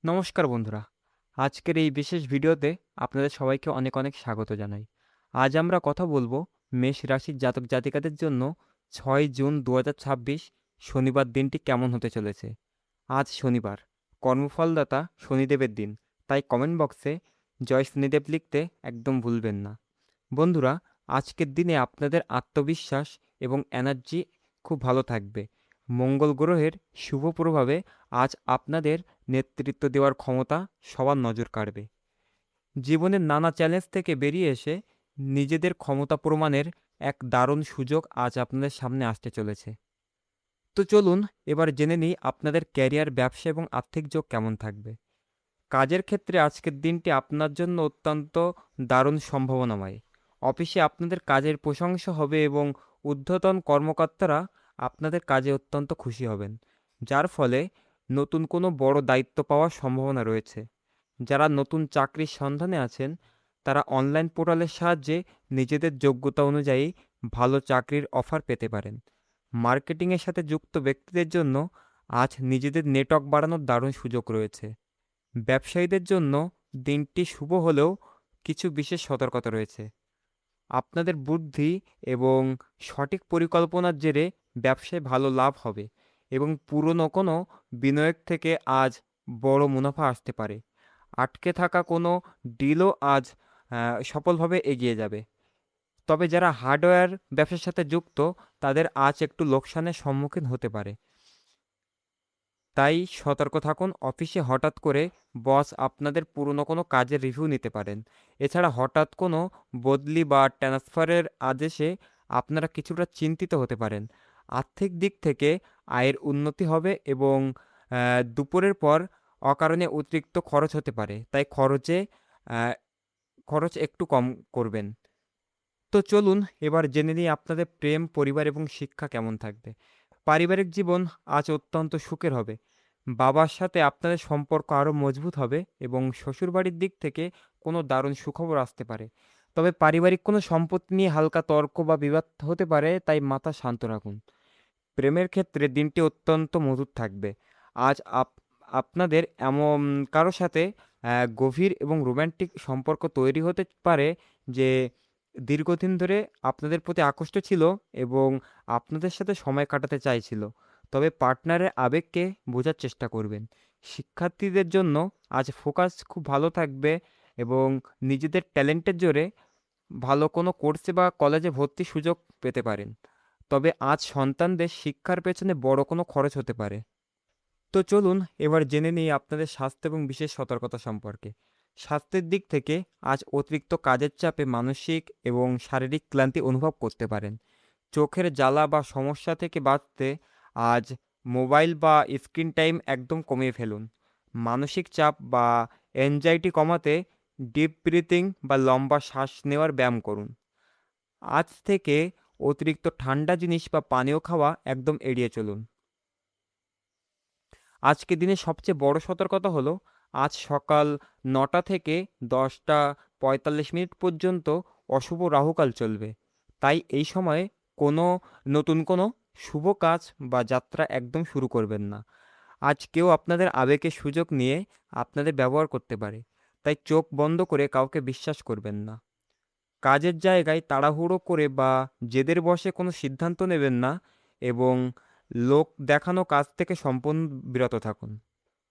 নমস্কার বন্ধুরা। আজকের এই বিশেষ ভিডিওতে আপনাদের সবাইকে অনেক অনেক স্বাগত জানাই। আজ আমরা কথা বলবো মেষ রাশির জাতক জাতিকাদের জন্য 6 জুন 2026 শনিবার দিনটি কেমন হতে চলেছে। আজ শনিবার, কর্মফলদাতা শনিদেবের দিন, তাই কমেন্ট বক্সে জয় শনিদেব লিখতে একদম ভুলবেন না। বন্ধুরা, আজকের দিনে আপনাদের আত্মবিশ্বাস এবং এনার্জি খুব ভালো থাকবে। মঙ্গল গ্রহের শুভ প্রভাবে আজ আপনাদের নেতৃত্ব দেওয়ার ক্ষমতা সবার নজর কাড়বে। জীবনের নানা চ্যালেঞ্জ থেকে বেরিয়ে এসে নিজেদের ক্ষমতা প্রমাণের এক দারুণ সুযোগ আজ আপনাদের সামনে আসতে চলেছে। তো চলুন এবার জেনে নিই আপনাদের ক্যারিয়ার, ব্যবসা এবং আর্থিক যোগ কেমন থাকবে। কাজের ক্ষেত্রে আজকের দিনটি আপনার জন্য অত্যন্ত দারুণ সম্ভাবনাময়। অফিসে আপনাদের কাজের প্রশংসা হবে এবং ঊর্ধ্বতন কর্মকর্তারা আপনাদের কাজে অত্যন্ত খুশি হবেন, যার ফলে নতুন কোনো বড় দায়িত্ব পাওয়ার সম্ভাবনা রয়েছে। যারা নতুন চাকরির সন্ধানে আছেন, তারা অনলাইন পোর্টালের সাহায্যে নিজেদের যোগ্যতা অনুযায়ী ভালো চাকরির অফার পেতে পারেন। মার্কেটিংয়ের সাথে যুক্ত ব্যক্তিদের জন্য আজ নিজেদের নেটওয়ার্ক বাড়ানোর দারুণ সুযোগ রয়েছে। ব্যবসায়ীদের জন্য দিনটি শুভ হলেও কিছু বিশেষ সতর্কতা রয়েছে। আপনাদের বুদ্ধি এবং সঠিক পরিকল্পনার জেরে ব্যবসায় ভালো লাভ হবে এবং পুরনো কোনো বিনিয়োগ থেকে আজ বড় মুনাফা আসতে পারে। আটকে থাকা কোনো ডিলও আজ সফলভাবে এগিয়ে যাবে। তবে যারা হার্ডওয়্যার ব্যবসার সাথে যুক্ত, তাদের আজ একটু লোকসানের সম্মুখীন হতে পারে। তাই সতর্ক থাকুন। অফিসে হঠাৎ করে বস আপনাদের পুরনো কোনো কাজের রিভিউ নিতে পারেন। এছাড়া হঠাৎ কোনো বদলি বা ট্রান্সফারের আদেশে আপনারা কিছুটা চিন্তিত হতে পারেন। আর্থিক দিক থেকে আয়ের উন্নতি হবে এবং দুপুরের পর অকারণে অতিরিক্ত খরচ হতে পারে। তাই আহ, খরচ একটু কম করবেন। তো চলুন এবার জেনে নিই আপনাদের প্রেম, পরিবার এবং শিক্ষা কেমন থাকবে। পারিবারিক জীবন আজ অত্যন্ত সুখের হবে। বাবার সাথে আপনাদের সম্পর্ক আরও মজবুত হবে এবং শ্বশুরবাড়ির দিক থেকে কোনো দারুণ সুখবর আসতে পারে। তবে পারিবারিক কোনো সম্পত্তি নিয়ে হালকা তর্ক বা বিবাদ হতে পারে, তাই মাথা শান্ত রাখুন। প্রেমের ক্ষেত্রে দিনটি অত্যন্ত মধুর থাকবে। আজ আপনাদের এমন কারো সাথে গভীর এবং রোম্যান্টিক সম্পর্ক তৈরি হতে পারে যে দীর্ঘদিন ধরে আপনাদের প্রতি আকৃষ্ট ছিল এবং আপনাদের সাথে সময় কাটাতে চাইছিল। তবে পার্টনারের আবেগকে বোঝার চেষ্টা করবেন। শিক্ষার্থীদের জন্য আজ ফোকাস খুব ভালো থাকবে এবং নিজেদের ট্যালেন্টের জোরে ভালো কোনো কোর্সে বা কলেজে ভর্তির সুযোগ পেতে পারেন। তবে আজ সন্তানদের শিক্ষার পেছনে বড় কোনো খরচ হতে পারে। তো চলুন এবার জেনে নিই আপনাদের স্বাস্থ্য এবং বিশেষ সতর্কতা সম্পর্কে। স্বাস্থ্যের দিক থেকে আজ অতিরিক্ত কাজের চাপে মানসিক এবং শারীরিক ক্লান্তি অনুভব করতে পারেন। চোখের জ্বালা বা সমস্যা থেকে বাঁচতে আজ মোবাইল বা স্ক্রিন টাইম একদম কমিয়ে ফেলুন। মানসিক চাপ বা অ্যাংজাইটি কমাতে ডিপ ব্রিথিং বা লম্বা শ্বাস নেওয়ার ব্যায়াম করুন। আজ থেকে অতিরিক্ত ঠান্ডা জিনিস বা পানীয় খাওয়া একদম এড়িয়ে চলুন। আজকে দিনের সবচেয়ে বড় সতর্কতা হলো আজ সকাল 9টা থেকে 10টা 45 মিনিট পর্যন্ত অশুভ রাহুকাল চলবে। তাই এই সময়ে কোনো কোনো শুভ কাজ বা যাত্রা একদম শুরু করবেন না। আজ কেউ আপনাদের আবেগের সুযোগ নিয়ে আপনাদের ব্যবহার করতে পারে। তাই চোখ বন্ধ করে কাউকে বিশ্বাস করবেন না। কাজের জায়গায় তাড়াহুড়ো করে বা জেদের বশে কোনো সিদ্ধান্ত নেবেন না এবং লোক দেখানো কাজ থেকে সম্পূর্ণ বিরত থাকুন।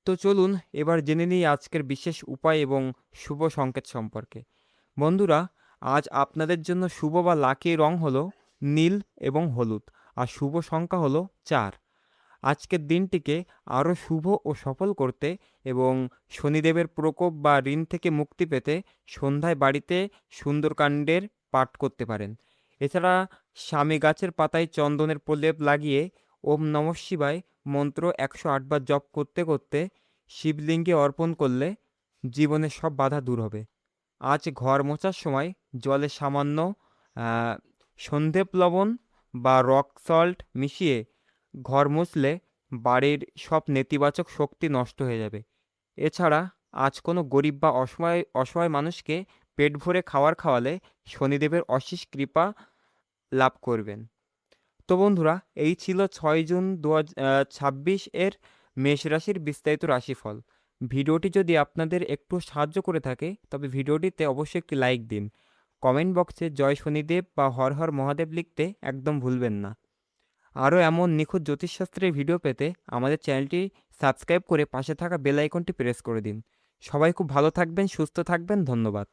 তো চলুন এবার জেনে নিই আজকের বিশেষ উপায় এবং শুভ সংকেত সম্পর্কে। বন্ধুরা, আজ আপনাদের জন্য শুভ বা লাকি রং হলো নীল এবং হলুদ, আর শুভ সংখ্যা হলো 4। আজকের দিনটিকে আরও শুভ ও সফল করতে এবং শনিদেবের প্রকোপ বা ঋণ থেকে মুক্তি পেতে সন্ধ্যায় বাড়িতে সুন্দরকাণ্ডের পাঠ করতে পারেন। এছাড়া স্বামী গাছের পাতায় চন্দনের প্রলেপ লাগিয়ে ওম নমঃ শিবায় মন্ত্র 108 বার জপ করতে করতে শিবলিঙ্গে অর্পণ করলে জীবনের সব বাধা দূর হবে। আজ ঘর মোছার সময় জলে সামান্য আহ, সন্ধেপ লবণ বা রক সল্ট মিশিয়ে ঘর মুছলে বাড়ির সব নেতিবাচক শক্তি নষ্ট হয়ে যাবে। এছাড়া আজ কোনো গরিব বা অসহায় অসহায় মানুষকে পেট ভরে খাওয়ালে শনিদেবের অশেষ কৃপা লাভ করবেন। তো বন্ধুরা, এই ছিল 6 জুন 2026 এর মেষ রাশির বিস্তারিত রাশিফল। ভিডিওটি যদি আপনাদের একটু সাহায্য করে থাকে তবে ভিডিওটিতে অবশ্যই একটি লাইক দিন। কমেন্ট বক্সে জয় শনিদেব বা হর হর মহাদেব লিখতে একদম ভুলবেন না। আরও এমন নিখুঁত জ্যোতিষশাস্ত্রের ভিডিও পেতে আমাদের চ্যানেলটি সাবস্ক্রাইব করে পাশে থাকা বেল আইকনটি প্রেস করে দিন। সবাই খুব ভালো থাকবেন, সুস্থ থাকবেন। ধন্যবাদ।